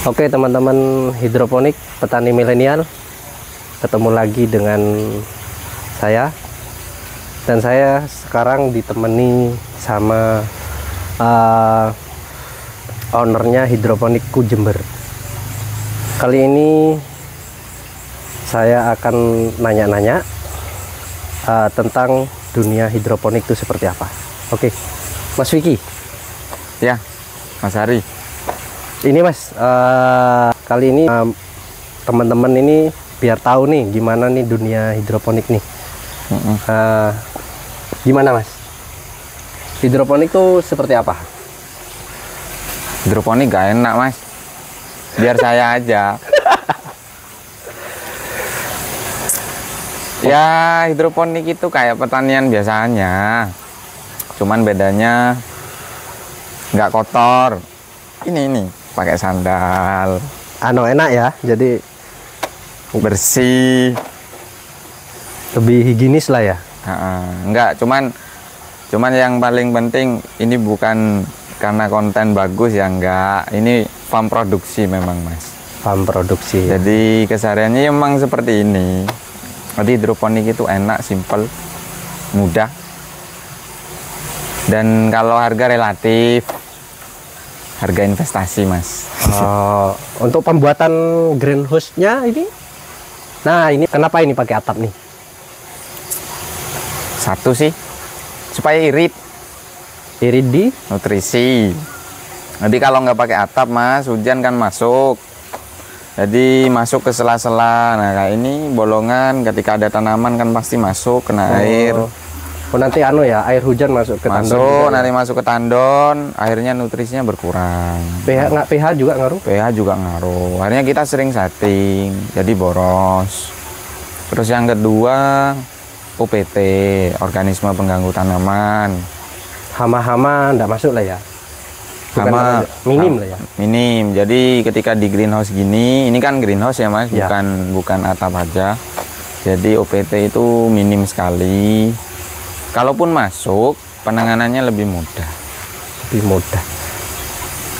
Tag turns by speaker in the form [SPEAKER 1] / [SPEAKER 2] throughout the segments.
[SPEAKER 1] Oke teman-teman hidroponik petani milenial, ketemu lagi dengan saya. Dan saya sekarang ditemani sama ownernya Hidroponikku Jember. Kali ini saya akan nanya-nanya tentang dunia hidroponik itu seperti apa. Oke, Mas Vicky.
[SPEAKER 2] Ya, Mas Hari.
[SPEAKER 1] Ini Mas, kali ini teman-teman ini biar tahu nih gimana nih dunia hidroponik nih. Gimana Mas? Hidroponik tuh seperti apa?
[SPEAKER 2] Hidroponik gak enak Mas. Biar saya aja. Ya, hidroponik itu kayak pertanian biasanya. Cuman bedanya nggak kotor. Ini pakai sandal.
[SPEAKER 1] Enak ya, jadi
[SPEAKER 2] bersih,
[SPEAKER 1] lebih higienis lah ya.
[SPEAKER 2] Enggak, cuman yang paling penting ini bukan karena konten bagus ya, enggak. Ini farm produksi memang Mas.
[SPEAKER 1] Farm produksi.
[SPEAKER 2] Jadi kesehariannya memang seperti ini. Jadi hidroponik itu enak, simple, mudah. Dan kalau harga relatif, harga investasi Mas.
[SPEAKER 1] Untuk pembuatan greenhouse-nya ini, nah ini kenapa ini pakai atap nih?
[SPEAKER 2] Satu sih, supaya irit
[SPEAKER 1] di
[SPEAKER 2] nutrisi. Jadi kalau nggak pakai atap Mas, hujan kan masuk. Jadi masuk ke sela-sela. Nah kayak ini bolongan, ketika ada tanaman kan pasti masuk kena air.
[SPEAKER 1] Nanti ya, air hujan masuk ke
[SPEAKER 2] tandon. Nanti masuk ke tandon, akhirnya nutrisinya berkurang.
[SPEAKER 1] pH juga ngaruh?
[SPEAKER 2] pH juga ngaruh. Akhirnya kita sering setting, jadi boros. Terus yang kedua, OPT, organisme pengganggu tanaman.
[SPEAKER 1] Hama-hama enggak masuk lah ya?
[SPEAKER 2] Hama
[SPEAKER 1] minim lah ya?
[SPEAKER 2] Minim. Jadi ketika di greenhouse gini, ini kan greenhouse ya Mas,
[SPEAKER 1] ya.
[SPEAKER 2] bukan atap aja. Jadi OPT itu minim sekali. Kalaupun masuk, penanganannya lebih mudah.
[SPEAKER 1] Lebih mudah.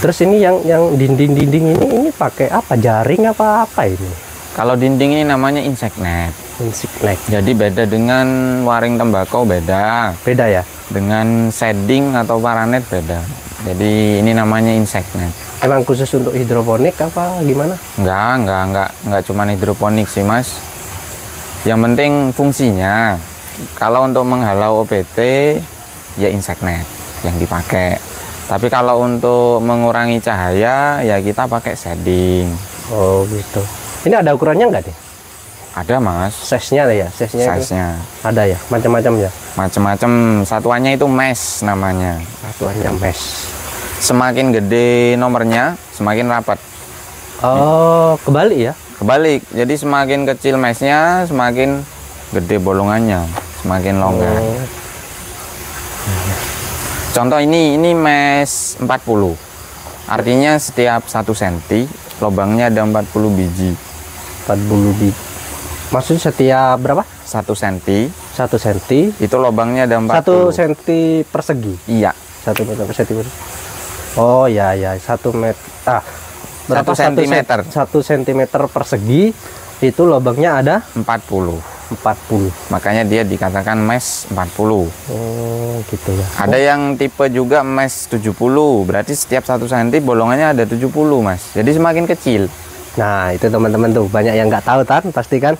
[SPEAKER 1] Terus ini yang dinding-dinding ini pakai apa? Jaring apa ini?
[SPEAKER 2] Kalau dinding ini namanya insect net.
[SPEAKER 1] Insect net.
[SPEAKER 2] Jadi beda dengan waring tembakau, beda.
[SPEAKER 1] Beda ya?
[SPEAKER 2] Dengan shading atau paranet beda. Jadi ini namanya insect net.
[SPEAKER 1] Emang khusus untuk hidroponik apa gimana?
[SPEAKER 2] Enggak cuma hidroponik sih Mas. Yang penting fungsinya. Kalau untuk menghalau OPT ya insect net yang dipakai. Tapi kalau untuk mengurangi cahaya ya kita pakai shading. Oh
[SPEAKER 1] gitu. Ini ada ukurannya enggak nih?
[SPEAKER 2] Ada Mas.
[SPEAKER 1] Size-nya lah ya, size-nya. Ada ya, macam-macam ya.
[SPEAKER 2] Macam-macam. Satuannya itu mesh namanya.
[SPEAKER 1] Satuannya mesh.
[SPEAKER 2] Semakin gede nomornya, semakin rapat.
[SPEAKER 1] Oh, kebalik ya?
[SPEAKER 2] Kebalik. Jadi semakin kecil meshnya, semakin gede bolongannya, semakin longgar. Contoh ini mesh 40. Artinya setiap 1 cm lubangnya ada 40 biji. 40 biji. Maksudnya setiap berapa? 1 cm.
[SPEAKER 1] 1 cm.
[SPEAKER 2] Itu lubangnya ada 40.
[SPEAKER 1] 1 cm persegi.
[SPEAKER 2] Iya.
[SPEAKER 1] 1 meter persegi. Oh ya, 1 meter. Berapa
[SPEAKER 2] 1 cm?
[SPEAKER 1] 1 cm persegi itu lubangnya ada
[SPEAKER 2] 40. Makanya dia dikatakan mesh 40.
[SPEAKER 1] Oh, gitu ya.
[SPEAKER 2] Ada yang tipe juga mesh 70. Berarti setiap 1 cm bolongannya ada 70, Mas. Jadi semakin kecil.
[SPEAKER 1] Nah, itu teman-teman tuh banyak yang nggak tahu kan, pasti kan.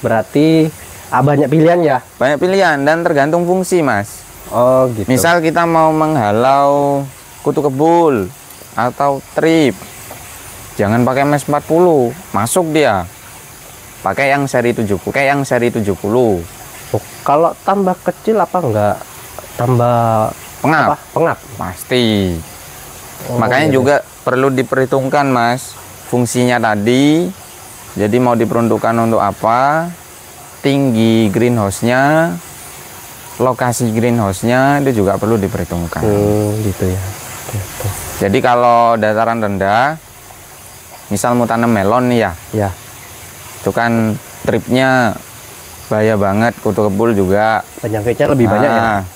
[SPEAKER 1] Berarti banyak pilihan ya? Banyak pilihan dan tergantung fungsi, Mas. Oh, gitu.
[SPEAKER 2] Misal kita mau menghalau kutu kebul atau trip, jangan pakai mesh 40, masuk dia. Pakai yang seri 70.
[SPEAKER 1] Oh, kalau tambah kecil apa enggak tambah
[SPEAKER 2] pengap?
[SPEAKER 1] Pengap
[SPEAKER 2] pasti.
[SPEAKER 1] iya.
[SPEAKER 2] Makanya juga perlu diperhitungkan Mas, fungsinya tadi. Jadi mau diperuntukkan untuk apa, tinggi greenhouse-nya, lokasi greenhouse-nya itu juga perlu diperhitungkan.
[SPEAKER 1] Gitu ya. Gitu.
[SPEAKER 2] Jadi kalau dataran rendah, misal mau tanam melon nih ya, itu kan tripnya bahaya banget, kutu kebul juga
[SPEAKER 1] penyakitnya lebih banyak ya.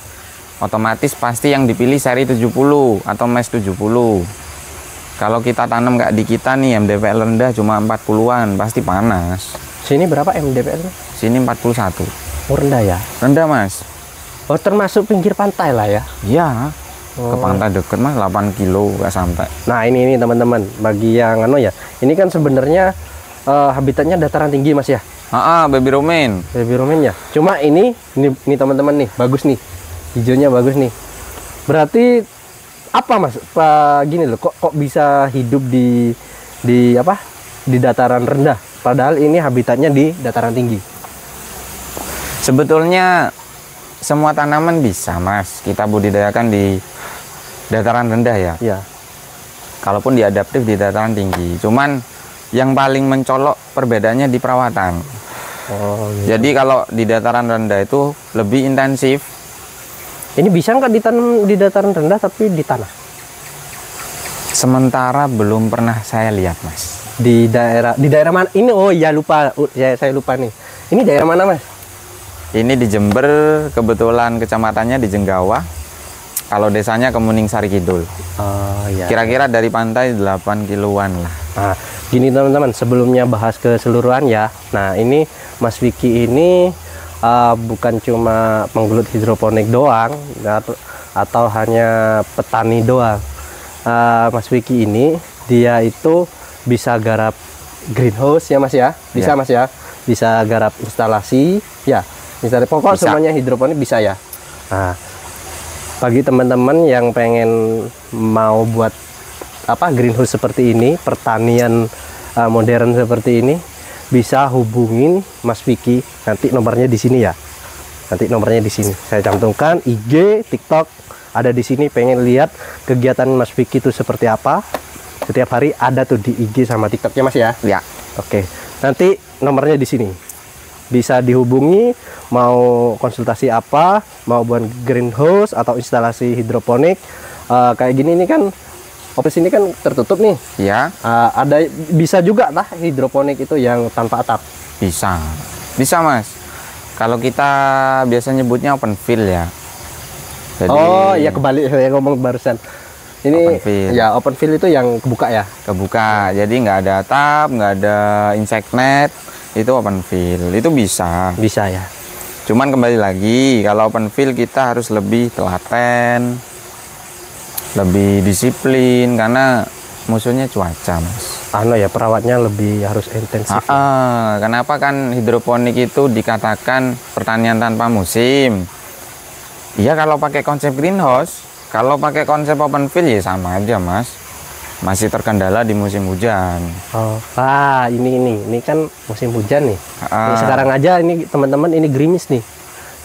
[SPEAKER 2] Otomatis pasti yang dipilih seri 70 atau mesh 70. Kalau kita tanam kayak di kita nih MDPL rendah cuma 40-an, pasti panas.
[SPEAKER 1] Sini berapa MDPL?
[SPEAKER 2] Sini 41.
[SPEAKER 1] Oh, rendah ya?
[SPEAKER 2] Rendah, Mas.
[SPEAKER 1] Oh, termasuk pinggir pantai lah ya?
[SPEAKER 2] Iya. Ke pantai deket, Mas, 8 kilo nggak sampai.
[SPEAKER 1] Nah, ini teman-teman, bagi yang ya. Ini kan sebenarnya habitatnya dataran tinggi, Mas ya?
[SPEAKER 2] Baby romaine.
[SPEAKER 1] Baby romaine ya. Cuma ini teman-teman nih, bagus nih. Hijaunya bagus nih. Berarti apa, Mas? Gini loh, kok bisa hidup di apa? Di dataran rendah, padahal ini habitatnya di dataran tinggi.
[SPEAKER 2] Sebetulnya semua tanaman bisa, Mas, kita budidayakan di dataran rendah ya.
[SPEAKER 1] Iya.
[SPEAKER 2] Kalaupun diadaptif di dataran tinggi. Cuman yang paling mencolok perbedaannya di perawatan.
[SPEAKER 1] Oh, gitu.
[SPEAKER 2] Jadi kalau di dataran rendah itu lebih intensif.
[SPEAKER 1] Ini bisa nggak ditanam di dataran rendah tapi di tanah?
[SPEAKER 2] Sementara belum pernah saya lihat, Mas.
[SPEAKER 1] Di daerah mana? Ini ya lupa, saya lupa nih. Ini daerah mana, Mas?
[SPEAKER 2] Ini di Jember, kebetulan kecamatannya di Jenggawa. Kalau desanya Kemuning Sari Kidul.
[SPEAKER 1] Oh, iya.
[SPEAKER 2] Kira-kira dari pantai 8 kiloan lah.
[SPEAKER 1] Nah, gini teman-teman, sebelumnya bahas keseluruhan ya. Nah, ini Mas Vicky ini bukan cuma penggelut hidroponik doang atau hanya petani doang. Mas Vicky ini dia itu bisa garap greenhouse ya, Mas ya, bisa ya. Mas ya, bisa garap instalasi ya, misalnya pokok bisa. Semuanya hidroponik bisa ya. Nah, bagi teman-teman yang pengen mau buat apa greenhouse seperti ini, pertanian modern seperti ini, bisa hubungin Mas Vicky. Nanti nomornya di sini ya. Nanti nomornya di sini. Saya cantumkan IG, TikTok ada di sini. Pengen lihat kegiatan Mas Vicky itu seperti apa? Setiap hari ada tuh di IG sama TikToknya, Mas ya.
[SPEAKER 2] Ya.
[SPEAKER 1] Oke. Nanti nomornya di sini. Bisa dihubungi mau konsultasi apa, mau buat greenhouse atau instalasi hidroponik. Kayak gini ini kan office ini kan tertutup nih.
[SPEAKER 2] Ya.
[SPEAKER 1] Ada bisa juga lah hidroponik itu yang tanpa atap.
[SPEAKER 2] Bisa. Bisa, Mas. Kalau kita biasa nyebutnya open field ya.
[SPEAKER 1] Jadi, oh, ya kebalik saya ngomong barusan. Ini ya open field itu yang kebuka ya.
[SPEAKER 2] Kebuka. Jadi nggak ada atap, nggak ada insect net. Itu open field. Itu bisa.
[SPEAKER 1] Bisa ya.
[SPEAKER 2] Cuman kembali lagi, kalau open field kita harus lebih telaten, lebih disiplin karena musuhnya cuaca, Mas.
[SPEAKER 1] Ya perawatnya lebih harus intensif.
[SPEAKER 2] Kenapa kan hidroponik itu dikatakan pertanian tanpa musim? Iya, kalau pakai konsep greenhouse, kalau pakai konsep open field ya sama aja, Mas. Masih terkendala di musim hujan. Ini kan musim hujan nih. Ini sekarang aja ini teman-teman ini gerimis nih.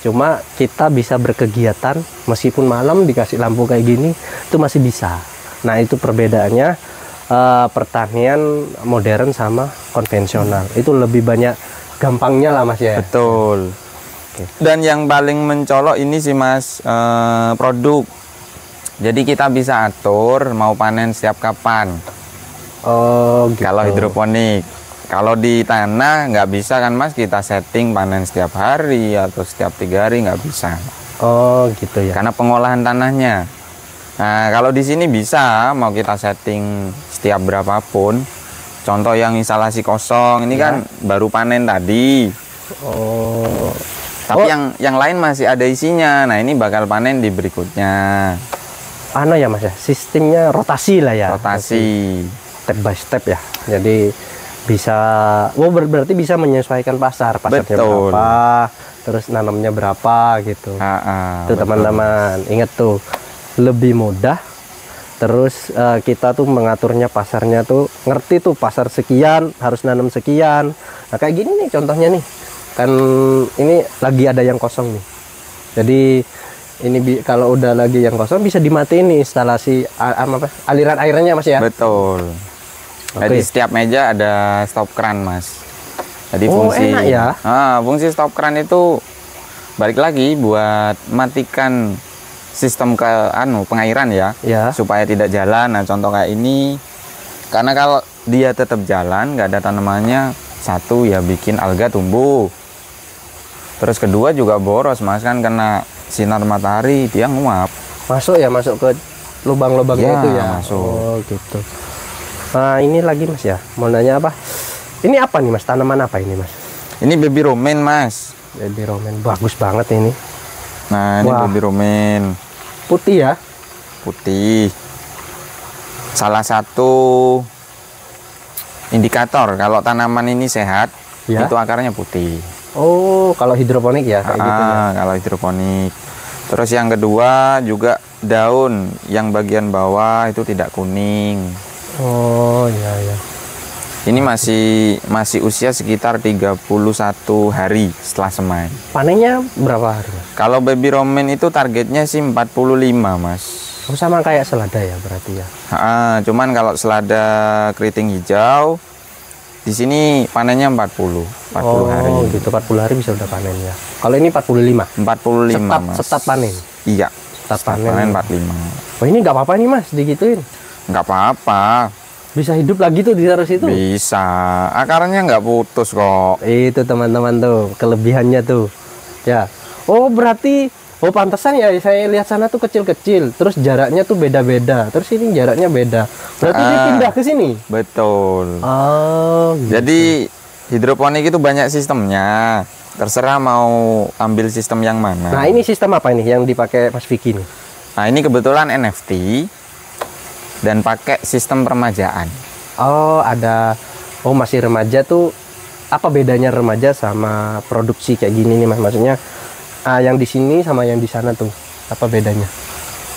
[SPEAKER 2] Cuma kita bisa berkegiatan meskipun malam dikasih lampu kayak gini itu masih bisa. Nah, itu perbedaannya pertanian modern sama konvensional. Itu lebih banyak gampangnya lah, Mas ya. Betul. Oke. Dan yang paling mencolok ini sih, Mas, produk. Jadi kita bisa atur mau panen setiap kapan.
[SPEAKER 1] Oh, gitu.
[SPEAKER 2] Kalau hidroponik. Kalau di tanah nggak bisa kan, Mas, kita setting panen setiap hari atau setiap 3 hari, nggak bisa.
[SPEAKER 1] Oh, gitu ya.
[SPEAKER 2] Karena pengolahan tanahnya. Nah, kalau di sini bisa mau kita setting setiap berapapun. Contoh yang instalasi kosong ini kan baru panen tadi.
[SPEAKER 1] Oh.
[SPEAKER 2] Tapi yang lain masih ada isinya. Nah, ini bakal panen di berikutnya.
[SPEAKER 1] Ya, Mas ya, sistemnya rotasi lah ya.
[SPEAKER 2] Rotasi.
[SPEAKER 1] Step by step ya. Jadi bisa, berarti bisa menyesuaikan pasarnya berapa, terus nanamnya berapa gitu. Tuh teman-teman, ingat tuh lebih mudah. Terus kita tuh mengaturnya pasarnya tuh ngerti tuh pasar sekian harus nanam sekian. Nah, kayak gini nih contohnya nih. Kan ini lagi ada yang kosong nih. Jadi ini kalau udah lagi yang kosong bisa dimatiin nih instalasi aliran airnya, Mas ya.
[SPEAKER 2] Betul. Jadi setiap meja ada stop kran, Mas. Jadi fungsi
[SPEAKER 1] enak ya.
[SPEAKER 2] Fungsi stop kran itu balik lagi buat matikan sistem pengairan ya, supaya tidak jalan. Nah, contoh kayak ini, karena kalau dia tetap jalan nggak ada tanamannya, satu ya bikin alga tumbuh. Terus kedua juga boros, Mas, kan kena sinar matahari dia nguap.
[SPEAKER 1] Masuk ke lubang-lubangnya itu ya.
[SPEAKER 2] Masuk.
[SPEAKER 1] Oh, gitu. Nah, ini lagi Mas ya, mau nanya apa? Ini apa nih Mas? Tanaman apa ini Mas?
[SPEAKER 2] Ini baby romaine Mas.
[SPEAKER 1] Baby romaine, bagus banget ini.
[SPEAKER 2] Nah, ini
[SPEAKER 1] Wah.
[SPEAKER 2] baby romaine.
[SPEAKER 1] Putih ya?
[SPEAKER 2] Putih. Salah satu indikator kalau tanaman ini sehat,
[SPEAKER 1] Ya.
[SPEAKER 2] itu akarnya putih.
[SPEAKER 1] Oh, kalau hidroponik ya kayak gitu ya.
[SPEAKER 2] Kalau hidroponik. Terus yang kedua juga daun yang bagian bawah itu tidak kuning.
[SPEAKER 1] Oh, iya ya.
[SPEAKER 2] Ini masih usia sekitar 31 hari setelah semai.
[SPEAKER 1] Panennya berapa hari Mas?
[SPEAKER 2] Kalau baby romaine itu targetnya sih 45 Mas.
[SPEAKER 1] Oh, sama kayak selada ya berarti ya.
[SPEAKER 2] Cuman kalau selada keriting hijau di sini panennya 40 hari.
[SPEAKER 1] Oh, gitu 40 hari bisa udah panen ya. Kalau ini 45.
[SPEAKER 2] 45
[SPEAKER 1] Setat,
[SPEAKER 2] Mas.
[SPEAKER 1] setat panen.
[SPEAKER 2] Iya.
[SPEAKER 1] Setat
[SPEAKER 2] Panen
[SPEAKER 1] panen.
[SPEAKER 2] 45.
[SPEAKER 1] Oh, ini nggak apa-apa nih Mas digituin.
[SPEAKER 2] Nggak apa-apa.
[SPEAKER 1] Bisa hidup lagi tuh di taruh situ.
[SPEAKER 2] Bisa. Akarnya nggak putus kok.
[SPEAKER 1] Itu teman-teman tuh kelebihannya tuh. Ya. Oh, berarti pantesan ya saya lihat sana tuh kecil-kecil. Terus jaraknya tuh beda-beda. Terus ini jaraknya beda. Berarti dia pindah ke sini.
[SPEAKER 2] Betul.
[SPEAKER 1] Oh, gitu.
[SPEAKER 2] Jadi hidroponik itu banyak sistemnya. Terserah mau ambil sistem yang mana.
[SPEAKER 1] Nah, ini sistem apa ini yang dipakai Mas Vicky nih?
[SPEAKER 2] Nah, ini kebetulan NFT dan pakai sistem peremajaan.
[SPEAKER 1] Oh, ada. Oh, masih remaja tuh. Apa bedanya remaja sama produksi kayak gini nih Mas? Maksudnya yang di sini sama yang di sana tuh. Apa bedanya?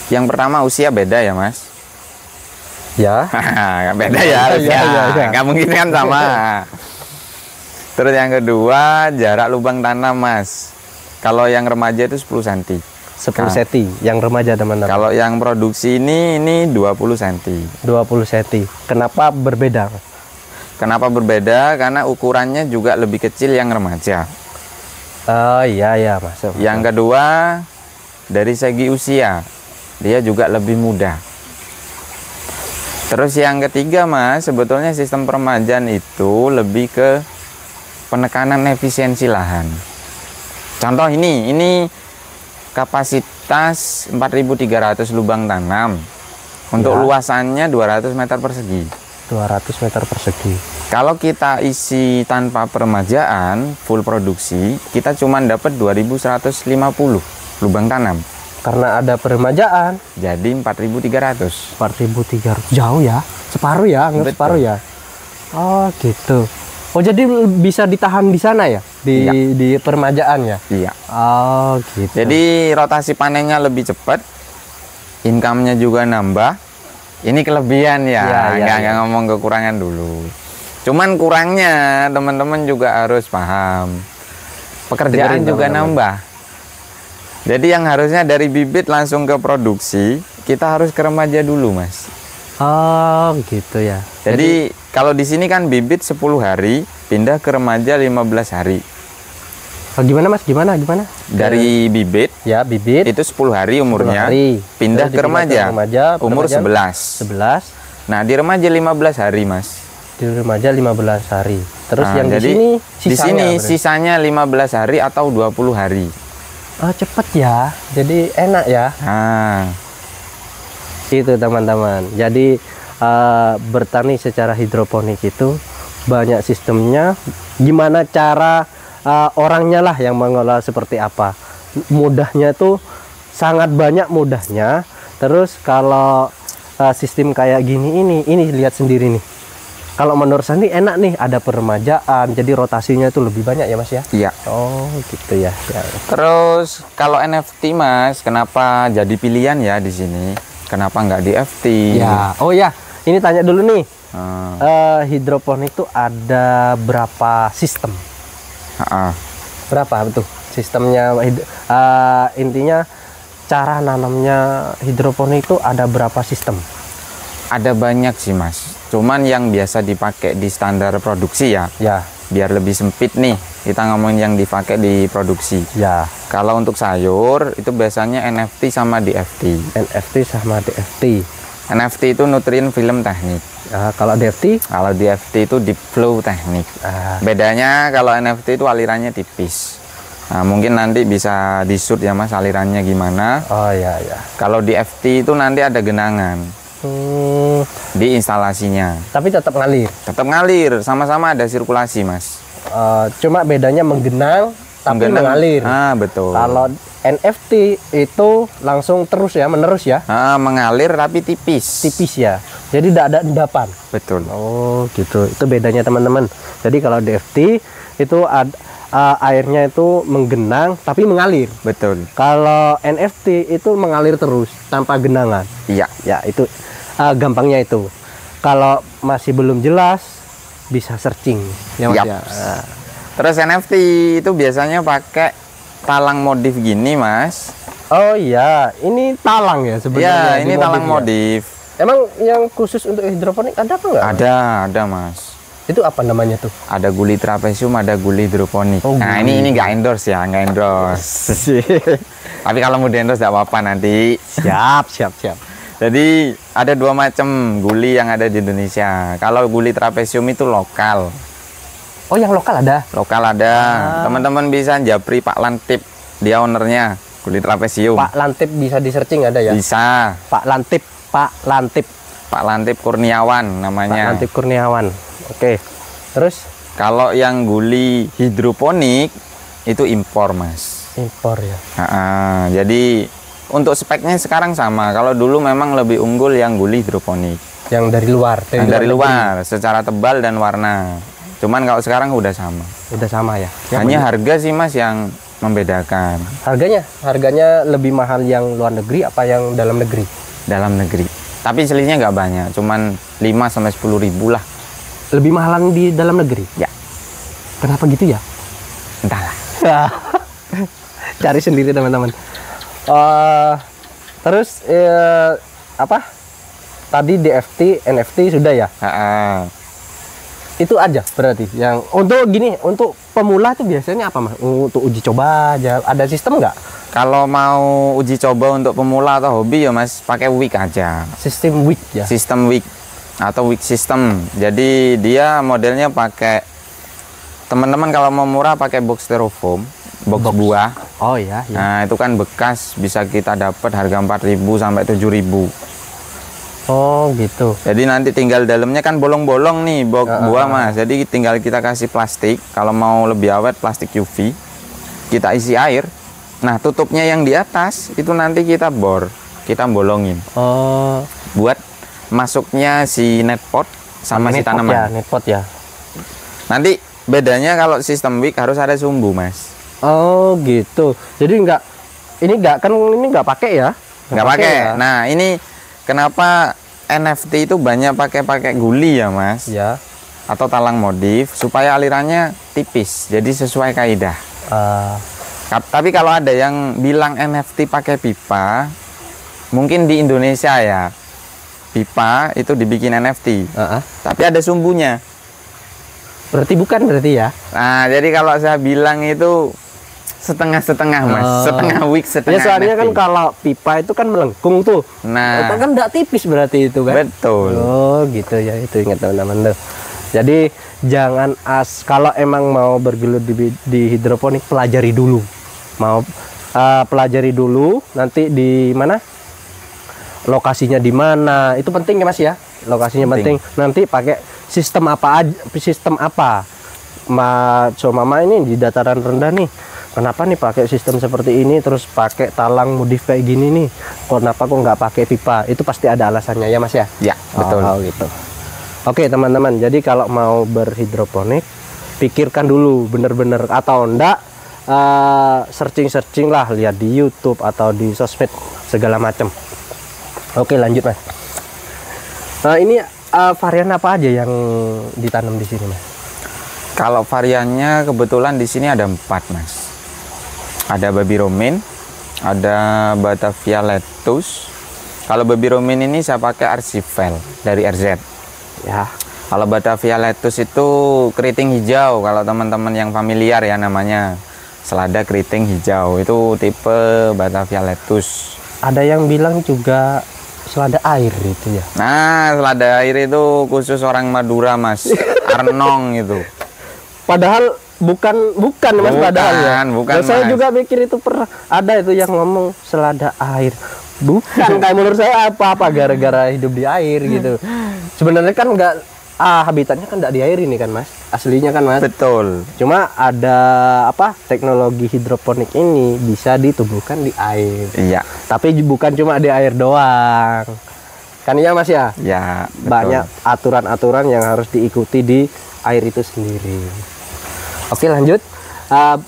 [SPEAKER 2] Yang pertama usia beda ya Mas.
[SPEAKER 1] Ya.
[SPEAKER 2] Beda ya harusnya.
[SPEAKER 1] ya.
[SPEAKER 2] Nggak mungkin kan sama. Terus yang kedua jarak lubang tanam Mas. Kalau yang remaja itu 10 cm.
[SPEAKER 1] 10 cm yang remaja teman-teman.
[SPEAKER 2] Kalau yang produksi ini 20 cm.
[SPEAKER 1] 20 cm. Kenapa berbeda?
[SPEAKER 2] Kenapa berbeda? Karena ukurannya juga lebih kecil yang remaja.
[SPEAKER 1] Oh, iya ya, Mas.
[SPEAKER 2] Yang kedua dari segi usia, dia juga lebih muda. Terus yang ketiga Mas, sebetulnya sistem peremajaan itu lebih ke penekanan efisiensi lahan. Contoh ini kapasitas 4.300 lubang tanam. Untuk
[SPEAKER 1] Ya.
[SPEAKER 2] luasannya 200 meter persegi.
[SPEAKER 1] 200 meter persegi.
[SPEAKER 2] Kalau kita isi tanpa peremajaan, full produksi, kita cuma dapat 2.150 lubang tanam.
[SPEAKER 1] Karena ada peremajaan,
[SPEAKER 2] Jadi 4.300.
[SPEAKER 1] 4.300. Jauh ya? Separuh ya? Anggap
[SPEAKER 2] Betul.
[SPEAKER 1] separuh ya? Oh, gitu. Oh, jadi bisa ditahan di sana ya? Di
[SPEAKER 2] Iya.
[SPEAKER 1] di peremajaan ya?
[SPEAKER 2] Iya.
[SPEAKER 1] Oh, gitu.
[SPEAKER 2] Jadi rotasi panennya lebih cepat, income-nya juga nambah. Ini kelebihan ya,
[SPEAKER 1] Iya,
[SPEAKER 2] nggak ngomong kekurangan dulu. Cuman kurangnya teman-teman juga harus paham. Pekerjaan
[SPEAKER 1] Dengerin,
[SPEAKER 2] juga
[SPEAKER 1] teman-teman.
[SPEAKER 2] nambah. Jadi yang harusnya dari bibit langsung ke produksi, kita harus ke remaja dulu, Mas.
[SPEAKER 1] Oh, gitu ya.
[SPEAKER 2] Jadi kalau di sini kan bibit 10 hari, pindah ke remaja 15 hari.
[SPEAKER 1] Oh, gimana Mas? Gimana?
[SPEAKER 2] Dari bibit
[SPEAKER 1] Ya, bibit.
[SPEAKER 2] itu 10 hari umurnya,
[SPEAKER 1] 10 hari.
[SPEAKER 2] pindah
[SPEAKER 1] Terus
[SPEAKER 2] ke remaja, umur
[SPEAKER 1] peremajaan
[SPEAKER 2] 11.
[SPEAKER 1] 11.
[SPEAKER 2] Nah, di remaja 15 hari, Mas.
[SPEAKER 1] Di remaja 15 hari. Terus
[SPEAKER 2] Nah,
[SPEAKER 1] yang
[SPEAKER 2] jadi
[SPEAKER 1] di
[SPEAKER 2] di sini
[SPEAKER 1] berarti.
[SPEAKER 2] sisanya 15 hari atau 20 hari.
[SPEAKER 1] Oh, cepet ya. Jadi enak ya.
[SPEAKER 2] Nah,
[SPEAKER 1] Itu teman-teman. Jadi bertani secara hidroponik itu banyak sistemnya. Gimana cara orangnya lah yang mengelola seperti apa. Mudahnya tuh sangat banyak mudahnya. Terus kalau sistem kayak gini ini lihat sendiri nih. Kalau menurut saya ini enak nih, ada peremajaan, jadi rotasinya itu lebih banyak ya Mas ya.
[SPEAKER 2] iya.
[SPEAKER 1] Oh gitu ya.
[SPEAKER 2] Terus kalau NFT, Mas, kenapa jadi pilihan ya di sini? Kenapa nggak di FT?
[SPEAKER 1] Ya. Oh ya, ini tanya dulu nih.
[SPEAKER 2] Hmm.
[SPEAKER 1] Hidroponik itu ada berapa sistem? Berapa tuh sistemnya? Intinya cara nanamnya hidroponik itu ada berapa sistem?
[SPEAKER 2] Ada banyak sih, Mas. Cuman yang biasa dipakai di standar produksi ya,
[SPEAKER 1] Ya,
[SPEAKER 2] biar lebih sempit nih. Kita ngomongin yang dipakai di produksi.
[SPEAKER 1] ya.
[SPEAKER 2] Kalau untuk sayur itu biasanya NFT sama DFT.
[SPEAKER 1] NFT sama DFT.
[SPEAKER 2] NFT itu nutrien film teknik.
[SPEAKER 1] Kalau DFT,
[SPEAKER 2] Kalau DFT itu deep flow teknik. Bedanya kalau NFT itu alirannya tipis. Nah, mungkin nanti bisa di-shoot ya Mas alirannya gimana.
[SPEAKER 1] oh ya ya.
[SPEAKER 2] Kalau DFT itu nanti ada genangan. di instalasinya.
[SPEAKER 1] Tapi tetap ngalir.
[SPEAKER 2] Tetap ngalir, sama-sama ada sirkulasi, Mas.
[SPEAKER 1] Cuma bedanya menggenang tapi
[SPEAKER 2] Menggenang.
[SPEAKER 1] mengalir.
[SPEAKER 2] Betul.
[SPEAKER 1] Kalau NFT itu langsung terus ya, menerus ya.
[SPEAKER 2] Mengalir tapi tipis.
[SPEAKER 1] Tipis ya. Jadi tidak ada endapan.
[SPEAKER 2] Betul.
[SPEAKER 1] Oh, gitu. Itu bedanya teman-teman. Jadi kalau DFT itu airnya itu menggenang tapi mengalir.
[SPEAKER 2] Betul.
[SPEAKER 1] Kalau NFT itu mengalir terus tanpa genangan.
[SPEAKER 2] Iya.
[SPEAKER 1] Ya, itu gampangnya itu. Kalau masih belum jelas bisa searching ya Mas
[SPEAKER 2] Yap.
[SPEAKER 1] ya.
[SPEAKER 2] Terus NFT itu biasanya pakai talang modif gini, Mas.
[SPEAKER 1] Oh iya, ini talang ya sebenarnya.
[SPEAKER 2] Iya,
[SPEAKER 1] di
[SPEAKER 2] ini talang
[SPEAKER 1] ya?
[SPEAKER 2] modif.
[SPEAKER 1] Emang yang khusus untuk hidroponik ada apa enggak?
[SPEAKER 2] Ada, Mas.
[SPEAKER 1] Itu apa namanya tuh?
[SPEAKER 2] Ada guli trapesium, ada guli hidroponik.
[SPEAKER 1] Oh,
[SPEAKER 2] nah,
[SPEAKER 1] guli.
[SPEAKER 2] ini nggak endorse ya, nggak endorse. Tapi kalau mau di endorse nggak apa-apa nanti.
[SPEAKER 1] Siap.
[SPEAKER 2] Jadi ada dua macam guli yang ada di Indonesia. Kalau guli trapesium itu lokal.
[SPEAKER 1] Oh, yang lokal ada?
[SPEAKER 2] Lokal ada. Teman-teman bisa japri Pak Lantip, dia ownernya guli trapesium.
[SPEAKER 1] Pak Lantip bisa di searching ada ya?
[SPEAKER 2] Bisa.
[SPEAKER 1] Pak Lantip.
[SPEAKER 2] Pak Lantip Kurniawan
[SPEAKER 1] Pak
[SPEAKER 2] namanya.
[SPEAKER 1] Lantip Kurniawan. Oke. Terus
[SPEAKER 2] Kalau yang guli hidroponik itu impor, Mas.
[SPEAKER 1] impor ya.
[SPEAKER 2] Jadi untuk speknya sekarang sama. Kalau dulu memang lebih unggul yang guli hidroponik.
[SPEAKER 1] Yang dari luar,
[SPEAKER 2] Dari
[SPEAKER 1] negeri.
[SPEAKER 2] luar, secara tebal dan warna. Cuman kalau sekarang udah sama.
[SPEAKER 1] Udah sama ya.
[SPEAKER 2] Hanya harga sih, Mas, yang membedakan.
[SPEAKER 1] Harganya lebih mahal yang luar negeri apa yang dalam negeri?
[SPEAKER 2] Dalam negeri. Tapi selisihnya nggak banyak, cuman 5 sampai 10 ribu lah.
[SPEAKER 1] Lebih mahalan di dalam negeri?
[SPEAKER 2] Ya.
[SPEAKER 1] Kenapa gitu ya?
[SPEAKER 2] Entahlah.
[SPEAKER 1] Cari sendiri teman-teman. Terus apa? Tadi DFT, NFT sudah ya? Itu aja berarti. Yang untuk gini, untuk pemula itu biasanya apa, Mas? Untuk uji coba aja. Ada sistem nggak?
[SPEAKER 2] Kalau mau uji coba untuk pemula atau hobi ya, Mas, pakai wig aja.
[SPEAKER 1] Sistem week ya.
[SPEAKER 2] Sistem wig atau wig system. Jadi dia modelnya pakai, teman-teman kalau mau murah pakai box styrofoam, box buah.
[SPEAKER 1] Oh iya, iya.
[SPEAKER 2] Nah, itu kan bekas, bisa kita dapat harga 4.000 sampai 7.000.
[SPEAKER 1] Oh gitu.
[SPEAKER 2] Jadi nanti tinggal dalamnya kan bolong-bolong nih box buah, Mas. Jadi tinggal kita kasih plastik. Kalau mau lebih awet, plastik UV. Kita isi air. Nah, tutupnya yang di atas itu nanti kita bor, kita bolongin.
[SPEAKER 1] Oh.
[SPEAKER 2] Buat masuknya si netpot sama si tanaman.
[SPEAKER 1] Ya, netpot ya.
[SPEAKER 2] Nanti bedanya kalau sistem wig harus ada sumbu, Mas.
[SPEAKER 1] Oh gitu. Jadi ini nggak pakai ya?
[SPEAKER 2] Nggak pakai.
[SPEAKER 1] ya?
[SPEAKER 2] Nah, ini kenapa NFT itu banyak pakai guli ya, Mas?
[SPEAKER 1] Ya.
[SPEAKER 2] Atau talang modif supaya alirannya tipis, jadi sesuai kaidah. Tapi kalau ada yang bilang NFT pakai pipa, mungkin di Indonesia ya, pipa itu dibikin NFT. Tapi ada sumbunya.
[SPEAKER 1] Berarti ya?
[SPEAKER 2] Nah, jadi kalau saya bilang itu setengah-setengah, Mas. Setengah wig, setengah
[SPEAKER 1] Ya soalnya
[SPEAKER 2] NFT.
[SPEAKER 1] kan kalau pipa itu kan melengkung tuh.
[SPEAKER 2] Nah,
[SPEAKER 1] Itu kan nggak tipis berarti itu kan?
[SPEAKER 2] betul.
[SPEAKER 1] Oh gitu ya, itu ingat teman-teman tuh. Jadi jangan kalau emang mau bergelut di hidroponik, pelajari dulu. Pelajari dulu nanti di mana? Lokasinya di mana? Itu penting ya, Mas ya. Lokasinya penting. Nanti pakai sistem apa aja? Mama ini di dataran rendah nih. Kenapa nih pakai sistem seperti ini, terus pakai talang modif kayak gini nih? Kenapa kok nggak pakai pipa? Itu pasti ada alasannya ya, Mas ya.
[SPEAKER 2] Ya, betul.
[SPEAKER 1] Oh, gitu. Oke teman-teman, jadi kalau mau berhidroponik, pikirkan dulu bener-bener atau enggak, searching lah, lihat di YouTube atau di sosmed segala macam. Oke lanjut, Mas. Nah ini varian apa aja yang ditanam di sini, Mas?
[SPEAKER 2] Kalau variannya kebetulan di sini ada 4, Mas. Ada baby romaine, ada Batavia lettuce. Kalau baby romaine ini saya pakai Archival dari RZ.
[SPEAKER 1] Ya.
[SPEAKER 2] Kalau Batavia lettuce itu keriting hijau. Kalau teman-teman yang familiar ya namanya selada keriting hijau. Itu tipe Batavia lettuce.
[SPEAKER 1] Ada yang bilang juga selada air itu ya.
[SPEAKER 2] Nah, selada air itu khusus orang Madura, Mas. Arnong itu.
[SPEAKER 1] Padahal bukan Mas, padahal ya.
[SPEAKER 2] Bukan,
[SPEAKER 1] Dan saya
[SPEAKER 2] Mas.
[SPEAKER 1] juga pikir itu pernah ada itu yang ngomong selada air. Bukan, kayak menurut saya apa gara-gara hidup di air gitu. Sebenarnya kan nggak, habitatnya kan nggak di air ini kan Mas, aslinya kan Mas.
[SPEAKER 2] Betul.
[SPEAKER 1] Cuma ada apa, teknologi hidroponik ini bisa ditumbuhkan di air.
[SPEAKER 2] Iya.
[SPEAKER 1] Tapi bukan cuma di air doang. Kan iya Mas ya?
[SPEAKER 2] Ya, betul.
[SPEAKER 1] Banyak aturan-aturan yang harus diikuti di air itu sendiri. Oke, lanjut.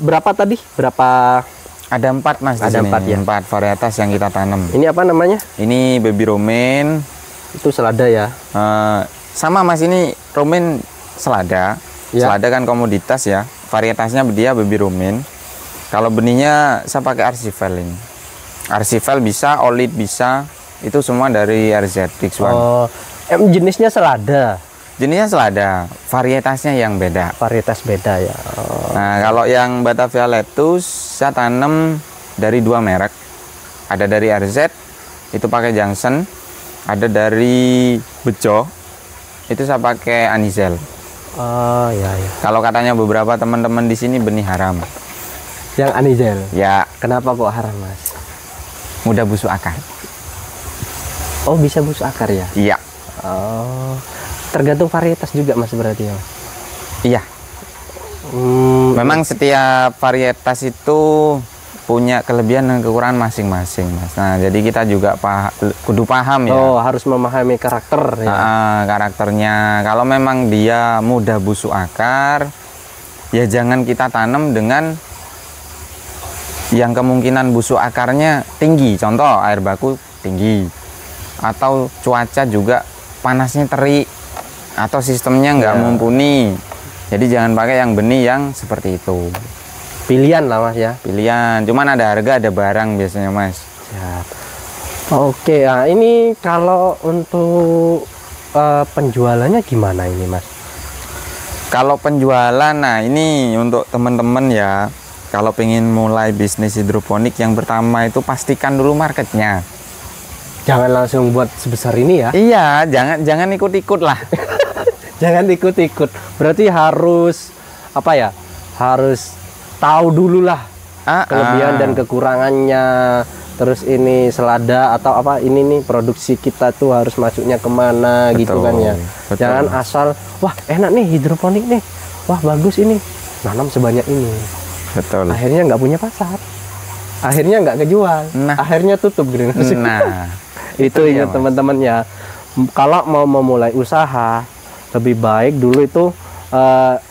[SPEAKER 1] Berapa tadi? Berapa?
[SPEAKER 2] Ada 4 Mas.
[SPEAKER 1] Ada 4 ya.
[SPEAKER 2] 4 varietas yang kita tanam.
[SPEAKER 1] Ini apa namanya?
[SPEAKER 2] Ini baby romaine.
[SPEAKER 1] Itu selada ya.
[SPEAKER 2] Sama Mas, ini romaine selada.
[SPEAKER 1] Ya.
[SPEAKER 2] Selada kan komoditas ya. Varietasnya dia baby romaine. Kalau benihnya saya pakai Archival ini. Archival bisa, Olid bisa. Itu semua dari RZX1.
[SPEAKER 1] Oh, jenisnya selada.
[SPEAKER 2] Jenisnya selada, varietasnya yang beda.
[SPEAKER 1] Varietas beda ya. Oh.
[SPEAKER 2] Nah, kalau yang Batavia lettuce saya tanam dari 2 merek. Ada dari RZ, itu pakai Johnson. Ada dari Bejo, itu saya pakai Anizel.
[SPEAKER 1] Oh ya ya.
[SPEAKER 2] Kalau katanya beberapa teman-teman di sini benih haram.
[SPEAKER 1] Yang Anizel.
[SPEAKER 2] Ya,
[SPEAKER 1] Kenapa kok haram Mas?
[SPEAKER 2] mudah busuk akar.
[SPEAKER 1] Oh, bisa busuk akar ya?
[SPEAKER 2] Iya.
[SPEAKER 1] Oh. Tergantung varietas juga Mas berarti ya.
[SPEAKER 2] Iya. Memang setiap varietas itu punya kelebihan dan kekurangan masing-masing, Mas. Nah, jadi kita juga kudu paham ya.
[SPEAKER 1] Oh, harus memahami karakter ya.
[SPEAKER 2] Karakternya. Kalau memang dia mudah busuk akar, ya jangan kita tanam dengan yang kemungkinan busuk akarnya tinggi. Contoh air baku tinggi, atau cuaca juga panasnya terik, atau sistemnya nggak mumpuni. Jadi jangan pakai yang benih yang seperti itu.
[SPEAKER 1] Pilihan lah Mas ya.
[SPEAKER 2] Pilihan. Cuman ada harga, ada barang biasanya Mas.
[SPEAKER 1] Siap. Oke, nah ini kalau untuk penjualannya gimana ini Mas?
[SPEAKER 2] Kalau penjualan, nah ini untuk teman-teman ya. Kalau pengen mulai bisnis hidroponik, yang pertama itu pastikan dulu marketnya.
[SPEAKER 1] Jangan langsung buat sebesar ini ya.
[SPEAKER 2] Iya, jangan ikut-ikut lah.
[SPEAKER 1] Jangan ikut-ikut. Berarti harus apa ya? Harus tahu dulu lah kelebihan dan kekurangannya. Terus ini selada atau apa ini nih produksi kita tuh harus masuknya kemana. Betul, gitu kan ya. Betul. Jangan asal wah enak nih hidroponik nih. Wah bagus ini. Nanam sebanyak ini.
[SPEAKER 2] Betul.
[SPEAKER 1] Akhirnya nggak punya pasar. Akhirnya nggak kejual.
[SPEAKER 2] Nah.
[SPEAKER 1] Akhirnya tutup greenhouse.
[SPEAKER 2] Nah.
[SPEAKER 1] Itu ya teman-teman ya. Kalau mau memulai usaha lebih baik dulu itu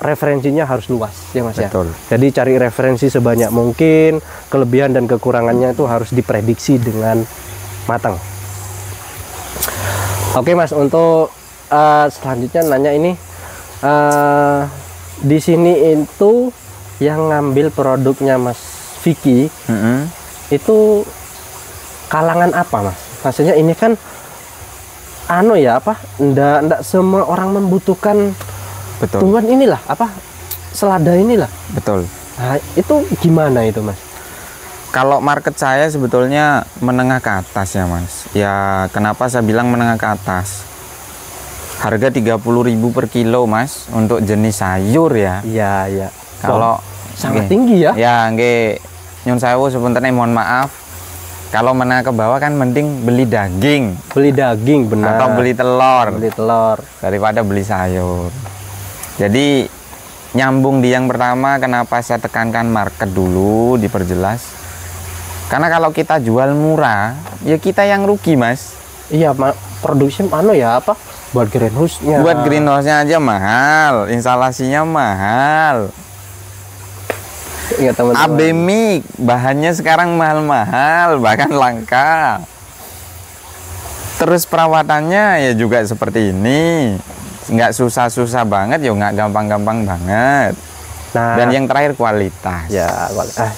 [SPEAKER 1] referensinya harus luas ya Mas. Betul. Ya. Jadi cari referensi sebanyak mungkin, kelebihan dan kekurangannya itu harus diprediksi dengan matang. Oke Mas, untuk selanjutnya nanya ini di sini itu yang ngambil produknya Mas Vicky itu kalangan apa Mas? Maksudnya ini kan ya apa? Ndak semua orang membutuhkan tumbuhan inilah apa? Selada inilah. Betul. Nah, itu gimana itu Mas?
[SPEAKER 2] Kalau market saya sebetulnya menengah ke atas ya Mas. Ya kenapa saya bilang menengah ke atas? Harga 30.000 per kilo Mas untuk jenis sayur ya.
[SPEAKER 1] Iya, iya.
[SPEAKER 2] Kalau
[SPEAKER 1] sangat tinggi ya.
[SPEAKER 2] Ya, nggih. Nyun sewu sebenarnya mohon maaf. Kalau menengah ke bawah kan mending beli daging.
[SPEAKER 1] Beli daging benar.
[SPEAKER 2] Atau beli telur.
[SPEAKER 1] Beli telur
[SPEAKER 2] daripada beli sayur. Jadi nyambung di yang pertama, kenapa saya tekankan market dulu, diperjelas. Karena kalau kita jual murah, ya kita yang rugi Mas.
[SPEAKER 1] Iya, produksi ya apa? Buat greenhouse-nya.
[SPEAKER 2] Buat greenhouse-nya aja mahal, instalasinya mahal.
[SPEAKER 1] Ya,
[SPEAKER 2] Abemik bahannya sekarang mahal-mahal, bahkan langka. Terus perawatannya ya juga seperti ini, nggak susah-susah banget, ya nggak gampang-gampang banget. Nah, dan yang terakhir kualitas.
[SPEAKER 1] Ya,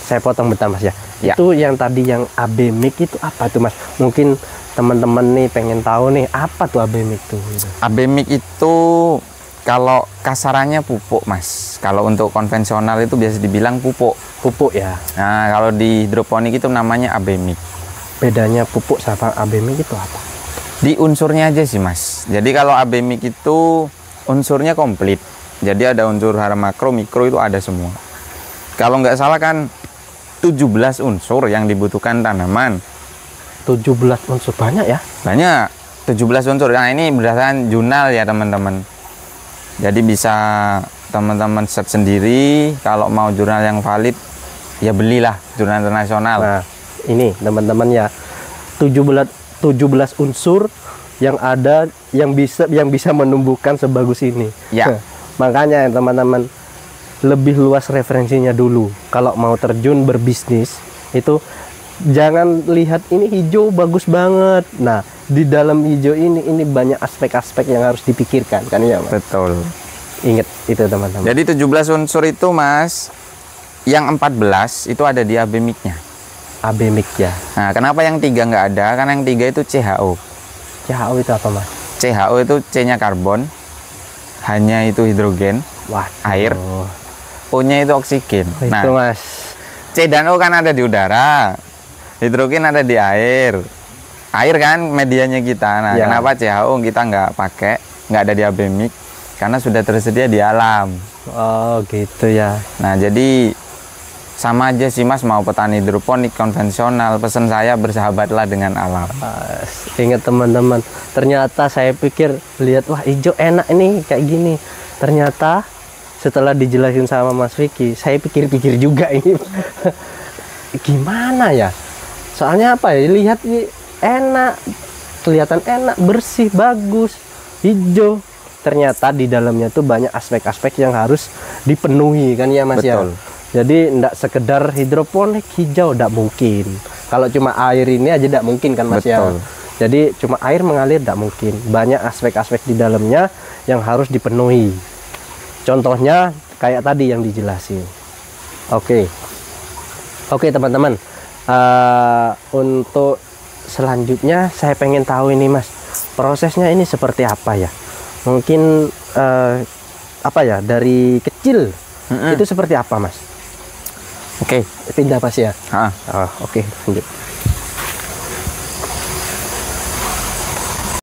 [SPEAKER 1] saya potong bentar Mas ya. Itu yang tadi yang Abemik itu apa tuh Mas? Mungkin teman-teman nih pengen tahu nih apa tuh Abemik tuh.
[SPEAKER 2] Abemik itu kalau kasarannya pupuk Mas. Kalau untuk konvensional itu biasa dibilang pupuk.
[SPEAKER 1] Pupuk ya.
[SPEAKER 2] Nah, kalau di hidroponik itu namanya Abemik.
[SPEAKER 1] Bedanya pupuk sama Abemik itu apa?
[SPEAKER 2] Di unsurnya aja sih Mas. Jadi kalau Abemik itu unsurnya komplit. Jadi ada unsur hara makro, mikro itu ada semua. Kalau nggak salah kan 17 unsur yang dibutuhkan tanaman.
[SPEAKER 1] 17 unsur, banyak ya?
[SPEAKER 2] Banyak, 17 unsur. Nah, ini berdasarkan jurnal ya teman-teman. Jadi bisa teman-teman search sendiri. Kalau mau jurnal yang valid, ya belilah jurnal internasional.
[SPEAKER 1] Nah, ini teman-teman ya, 17 unsur yang ada yang bisa menumbuhkan sebagus ini.
[SPEAKER 2] Ya.
[SPEAKER 1] Makanya teman-teman, lebih luas referensinya dulu. Kalau mau terjun berbisnis itu jangan lihat ini hijau bagus banget. Nah, di dalam hijau ini banyak aspek-aspek yang harus dipikirkan kan ya, Mas?
[SPEAKER 2] Betul.
[SPEAKER 1] Ingat itu teman-teman.
[SPEAKER 2] Jadi 17 unsur itu, Mas, yang 14 itu ada di abemiknya.
[SPEAKER 1] Abemik ya.
[SPEAKER 2] Nah, kenapa yang 3 nggak ada? Karena yang 3 itu CHO.
[SPEAKER 1] CHO itu apa, Mas?
[SPEAKER 2] CHO itu C-nya karbon, H-nya itu hidrogen,
[SPEAKER 1] Wah,
[SPEAKER 2] air, O-nya itu oksigen.
[SPEAKER 1] itu
[SPEAKER 2] Nah,
[SPEAKER 1] Mas.
[SPEAKER 2] C dan O kan ada di udara, hidrogen ada di air. Air kan medianya kita. Nah,
[SPEAKER 1] Ya.
[SPEAKER 2] kenapa CHO kita nggak pakai, nggak ada di abemik? Karena sudah tersedia di alam.
[SPEAKER 1] Oh, gitu ya.
[SPEAKER 2] Nah, jadi sama aja sih Mas, mau petani hidroponik konvensional, pesan saya bersahabatlah dengan alam.
[SPEAKER 1] Ingat teman-teman, ternyata saya pikir lihat wah hijau enak ini kayak gini. Ternyata setelah dijelasin sama Mas Vicky, saya pikir-pikir juga ini gimana ya? Soalnya apa ya? Lihat ini enak, kelihatan enak, bersih, bagus, hijau. Ternyata di dalamnya tuh banyak aspek-aspek yang harus dipenuhi kan ya Mas.
[SPEAKER 2] Betul.
[SPEAKER 1] Ya. Jadi enggak sekedar hidroponik hijau, enggak mungkin. Kalau cuma air ini aja enggak mungkin kan Mas.
[SPEAKER 2] Betul.
[SPEAKER 1] Ya. Jadi cuma air mengalir enggak mungkin. Banyak aspek-aspek di dalamnya yang harus dipenuhi. Contohnya kayak tadi yang dijelasin. Oke teman-teman, untuk selanjutnya saya pengen tahu ini Mas, prosesnya ini seperti apa ya? Mungkin apa ya, dari kecil itu seperti apa Mas?
[SPEAKER 2] Oke.
[SPEAKER 1] Pindah Mas ya.
[SPEAKER 2] Ah.
[SPEAKER 1] Oke, lanjut.